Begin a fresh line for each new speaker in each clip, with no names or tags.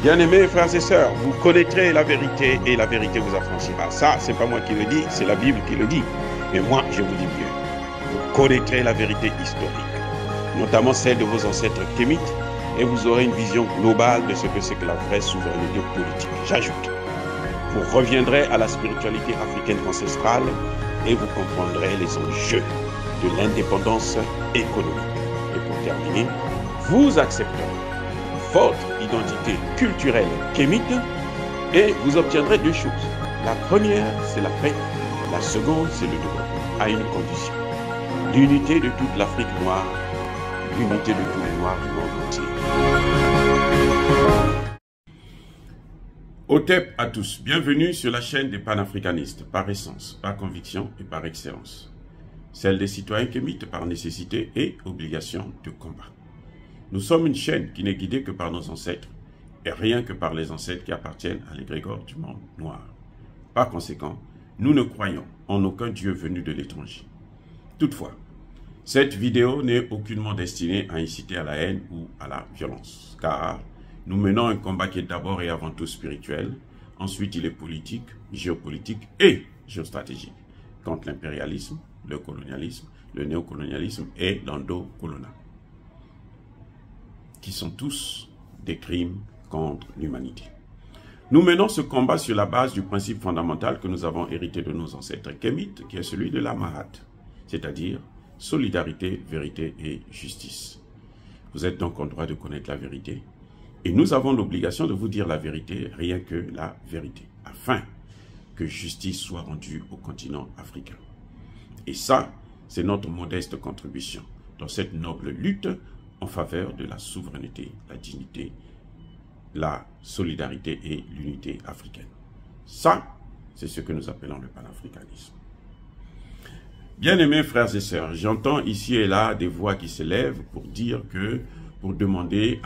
Bien-aimés frères et sœurs, vous connaîtrez la vérité et la vérité vous affranchira. Ça, c'est pas moi qui le dis, c'est la Bible qui le dit. Mais moi, je vous dis mieux. Vous connaîtrez la vérité historique, notamment celle de vos ancêtres kémites, et vous aurez une vision globale de ce que c'est que la vraie souveraineté politique. J'ajoute, vous reviendrez à la spiritualité africaine ancestrale et vous comprendrez les enjeux de l'indépendance économique. Et pour terminer, vous accepterez votre identité culturelle kémite et vous obtiendrez deux choses. La première, c'est la paix. La seconde, c'est le développement, à une condition. L'unité de toute l'Afrique noire, l'unité de tous les Noirs du monde entier. Otep à tous, bienvenue sur la chaîne des panafricanistes, par essence, par conviction et par excellence. Celle des citoyens kémites par nécessité et obligation de combat. Nous sommes une chaîne qui n'est guidée que par nos ancêtres, et rien que par les ancêtres qui appartiennent à l'égrégore du monde noir. Par conséquent, nous ne croyons en aucun Dieu venu de l'étranger. Toutefois, cette vidéo n'est aucunement destinée à inciter à la haine ou à la violence, car nous menons un combat qui est d'abord et avant tout spirituel, ensuite il est politique, géopolitique et géostratégique, contre l'impérialisme, le colonialisme, le néocolonialisme et l'endocolonialisme, qui sont tous des crimes contre l'humanité. Nous menons ce combat sur la base du principe fondamental que nous avons hérité de nos ancêtres kémites, qui est celui de la Mahat, c'est-à-dire solidarité, vérité et justice. Vous êtes donc en droit de connaître la vérité, et nous avons l'obligation de vous dire la vérité, rien que la vérité, afin que justice soit rendue au continent africain. Et ça, c'est notre modeste contribution dans cette noble lutte en faveur de la souveraineté, la dignité, la solidarité et l'unité africaine. Ça, c'est ce que nous appelons le panafricanisme. Bien-aimés frères et sœurs, j'entends ici et là des voix qui s'élèvent pour dire que, pour demander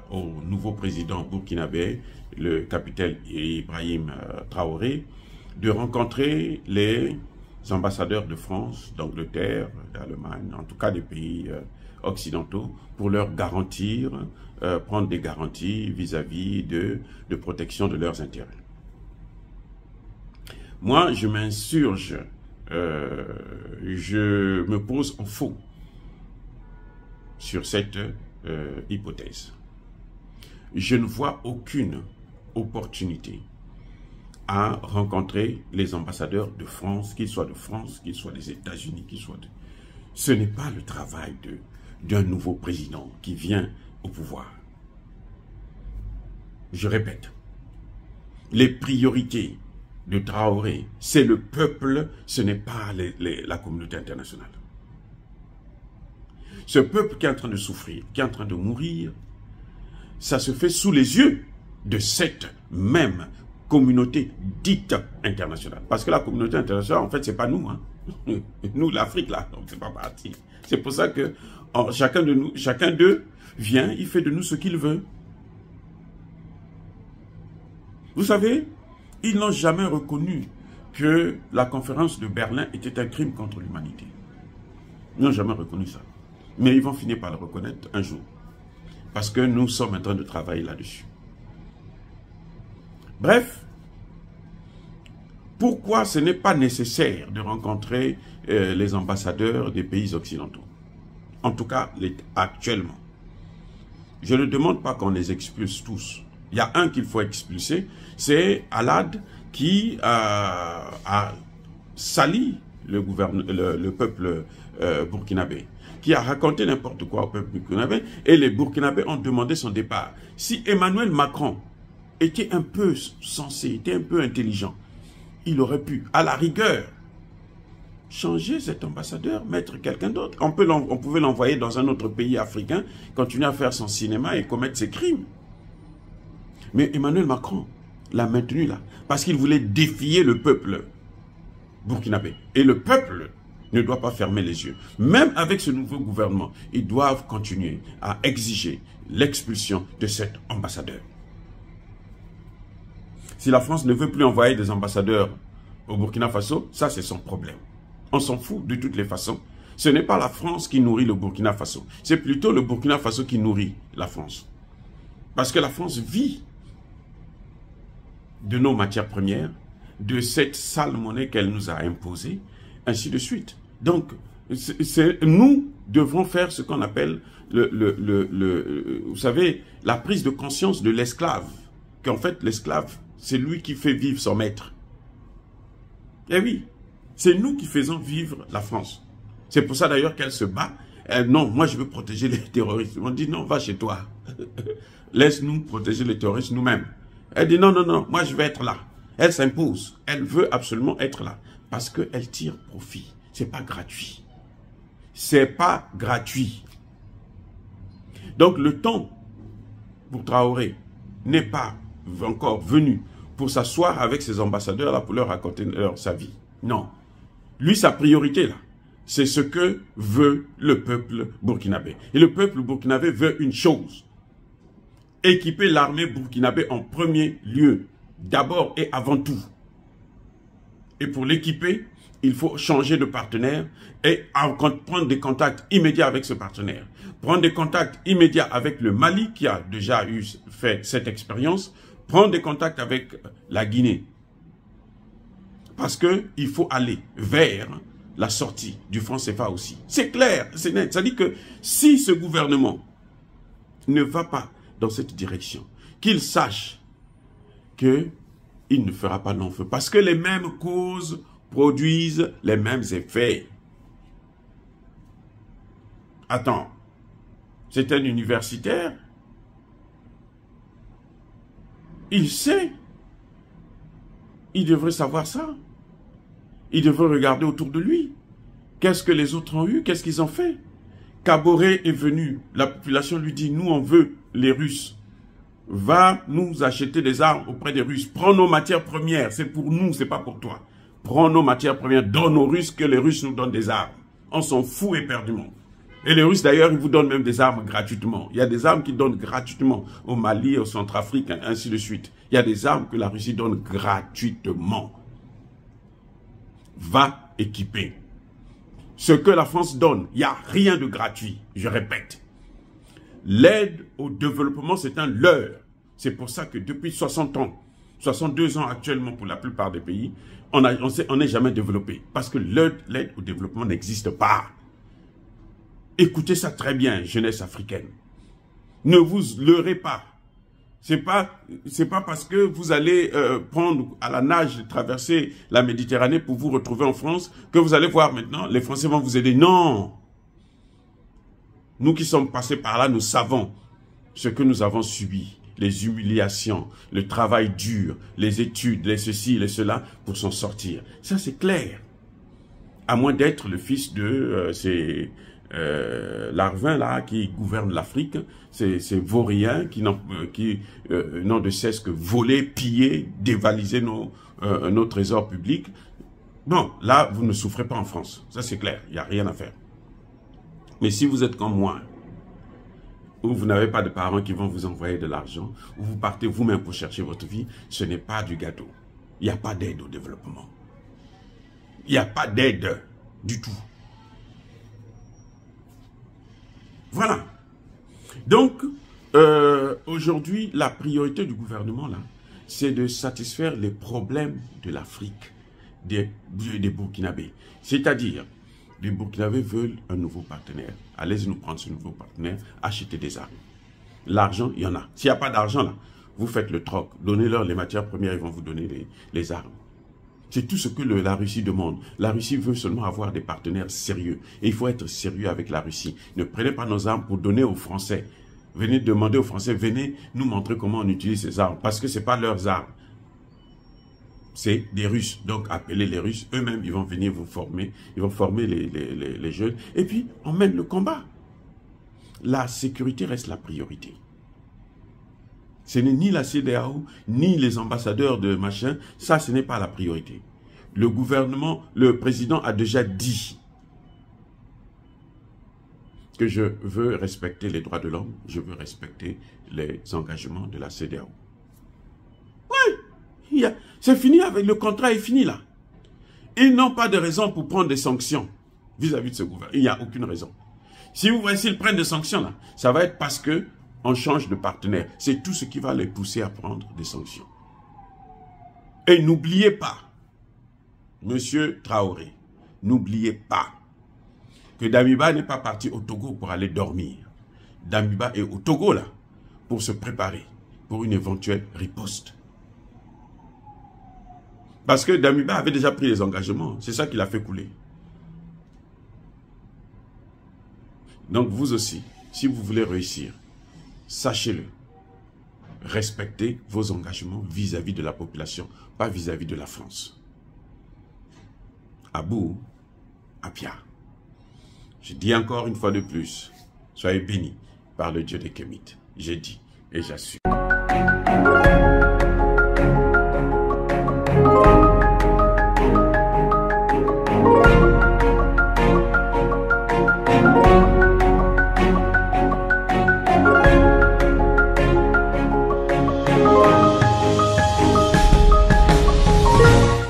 au nouveau président burkinabé, le capitaine Ibrahim Traoré, de rencontrer les ambassadeurs de France, d'Angleterre, d'Allemagne, en tout cas des pays occidentaux, pour leur garantir, prendre des garanties vis-à-vis de protection de leurs intérêts. Moi, je m'insurge, je me pose en faux sur cette hypothèse. Je ne vois aucune opportunité à rencontrer les ambassadeurs de France, qu'ils soient des États-Unis, qu'ils soient de... Ce n'est pas le travail d'un nouveau président qui vient au pouvoir. Je répète, les priorités de Traoré, c'est le peuple, ce n'est pas la communauté internationale. Ce peuple qui est en train de souffrir, qui est en train de mourir, ça se fait sous les yeux de cette même communauté dite internationale. Parce que la communauté internationale, en fait, c'est pas nous. Hein. Nous, l'Afrique, là, on ne fait pas partie. C'est pour ça que chacun d'eux vient, il fait de nous ce qu'il veut. Vous savez, ils n'ont jamais reconnu que la conférence de Berlin était un crime contre l'humanité. Ils n'ont jamais reconnu ça. Mais ils vont finir par le reconnaître un jour. Parce que nous sommes en train de travailler là-dessus. Bref, pourquoi ce n'est pas nécessaire de rencontrer les ambassadeurs des pays occidentaux? En tout cas, actuellement. Je ne demande pas qu'on les expulse tous. Il y a un qu'il faut expulser, c'est Alad qui a sali le peuple burkinabé, qui a raconté n'importe quoi au peuple burkinabé, et les Burkinabés ont demandé son départ. Si Emmanuel Macron était un peu sensé, était un peu intelligent, il aurait pu, à la rigueur, changer cet ambassadeur, mettre quelqu'un d'autre. On pouvait l'envoyer dans un autre pays africain, continuer à faire son cinéma et commettre ses crimes. Mais Emmanuel Macron l'a maintenu là, parce qu'il voulait défier le peuple burkinabé. Et le peuple ne doit pas fermer les yeux. Même avec ce nouveau gouvernement, ils doivent continuer à exiger l'expulsion de cet ambassadeur. Si la France ne veut plus envoyer des ambassadeurs au Burkina Faso, ça c'est son problème. On s'en fout de toutes les façons. Ce n'est pas la France qui nourrit le Burkina Faso. C'est plutôt le Burkina Faso qui nourrit la France. Parce que la France vit de nos matières premières, de cette sale monnaie qu'elle nous a imposée, ainsi de suite. Donc, nous devrons faire ce qu'on appelle, vous savez, la prise de conscience de l'esclave. Qu'en fait, l'esclave, c'est lui qui fait vivre son maître. Eh oui, c'est nous qui faisons vivre la France. C'est pour ça d'ailleurs qu'elle se bat. Non, moi je veux protéger les terroristes. On dit non, va chez toi. Laisse-nous protéger les terroristes nous-mêmes. Elle dit non, non, non, moi je vais être là. Elle s'impose. Elle veut absolument être là. Parce qu'elle tire profit. C'est pas gratuit. C'est pas gratuit. Donc le temps pour Traoré n'est pas encore venu pour s'asseoir avec ses ambassadeurs là pour leur raconter sa vie. Non. Lui, sa priorité là, c'est ce que veut le peuple burkinabé. Et le peuple burkinabé veut une chose. Équiper l'armée burkinabé en premier lieu. D'abord et avant tout. Et pour l'équiper, il faut changer de partenaire et prendre des contacts immédiats avec ce partenaire. Prendre des contacts immédiats avec le Mali qui a déjà fait cette expérience. Prendre des contacts avec la Guinée. Parce qu'il faut aller vers la sortie du franc CFA aussi. C'est clair, c'est net. Ça dit que si ce gouvernement ne va pas dans cette direction, qu'il sache qu'il ne fera pas long feu. Parce que les mêmes causes produisent les mêmes effets. Attends, c'est un universitaire. Il sait. Il devrait savoir ça. Il devrait regarder autour de lui. Qu'est-ce que les autres ont eu? Qu'est-ce qu'ils ont fait? Kaboré est venu. La population lui dit, nous on veut les Russes. Va nous acheter des armes auprès des Russes. Prends nos matières premières. C'est pour nous, c'est pas pour toi. Prends nos matières premières. Donne aux Russes que les Russes nous donnent des armes. On s'en fout éperdument. Et les Russes d'ailleurs, ils vous donnent même des armes gratuitement. Il y a des armes qu'ils donnent gratuitement au Mali, au Centrafrique, ainsi de suite. Il y a des armes que la Russie donne gratuitement. Va équiper. Ce que la France donne, il n'y a rien de gratuit, je répète. L'aide au développement, c'est un leurre. C'est pour ça que depuis 60 ans, 62 ans actuellement pour la plupart des pays, on n'est jamais développé. Parce que l'aide au développement n'existe pas. Écoutez ça très bien, jeunesse africaine. Ne vous leurrez pas. C'est pas parce que vous allez prendre à la nage, traverser la Méditerranée pour vous retrouver en France, que vous allez voir maintenant, les Français vont vous aider. Non! Nous qui sommes passés par là, nous savons ce que nous avons subi. Les humiliations, le travail dur, les études, les ceci, les cela, pour s'en sortir. Ça, c'est clair. À moins d'être le fils de Larvin là qui gouverne l'Afrique, ces vauriens qui n'ont de cesse que voler, piller, dévaliser nos trésors publics. Bon, là, vous ne souffrez pas en France. Ça, c'est clair. Il n'y a rien à faire. Mais si vous êtes comme moi, où vous n'avez pas de parents qui vont vous envoyer de l'argent, où vous partez vous-même pour chercher votre vie, ce n'est pas du gâteau. Il n'y a pas d'aide au développement. Il n'y a pas d'aide du tout. Voilà. Donc, aujourd'hui, la priorité du gouvernement, là, c'est de satisfaire les problèmes de l'Afrique, des Burkinabés. C'est-à-dire, les Burkinabés veulent un nouveau partenaire. Allez-y nous prendre ce nouveau partenaire, acheter des armes. L'argent, il y en a. S'il n'y a pas d'argent, là, vous faites le troc. Donnez-leur les matières premières, ils vont vous donner les armes. C'est tout ce que la Russie demande. La Russie veut seulement avoir des partenaires sérieux. Et il faut être sérieux avec la Russie. Ne prenez pas nos armes pour donner aux Français. Venez demander aux Français, venez nous montrer comment on utilise ces armes. Parce que ce n'est pas leurs armes. C'est des Russes. Donc appelez les Russes. Eux-mêmes, ils vont venir vous former. Ils vont former les jeunes. Et puis, on mène le combat. La sécurité reste la priorité. Ce n'est ni la CEDEAO, ni les ambassadeurs de machin. Ça, ce n'est pas la priorité. Le gouvernement, le président a déjà dit que je veux respecter les droits de l'homme, je veux respecter les engagements de la CEDEAO. Oui, c'est fini, avec le contrat est fini là. Ils n'ont pas de raison pour prendre des sanctions vis-à-vis de ce gouvernement. Il n'y a aucune raison. Si vous voyez, s'ils prennent des sanctions là, ça va être parce que on change de partenaire. C'est tout ce qui va les pousser à prendre des sanctions. Et n'oubliez pas, Monsieur Traoré, n'oubliez pas que Damiba n'est pas parti au Togo pour aller dormir. Damiba est au Togo là pour se préparer pour une éventuelle riposte. Parce que Damiba avait déjà pris les engagements. C'est ça qui l'a fait couler. Donc vous aussi, si vous voulez réussir, sachez-le. Respectez vos engagements vis-à-vis de la population, pas vis-à-vis de la France. Abou, Apia. Je dis encore une fois de plus, soyez bénis par le Dieu des Kémites. J'ai dit et j'assume.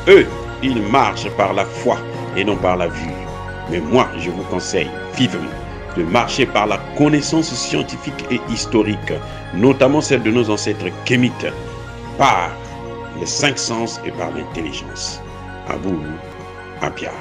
Eux, ils marchent par la foi et non par la vue. Mais moi, je vous conseille vivement de marcher par la connaissance scientifique et historique, notamment celle de nos ancêtres kémites, par les 5 sens et par l'intelligence. À vous, Apia.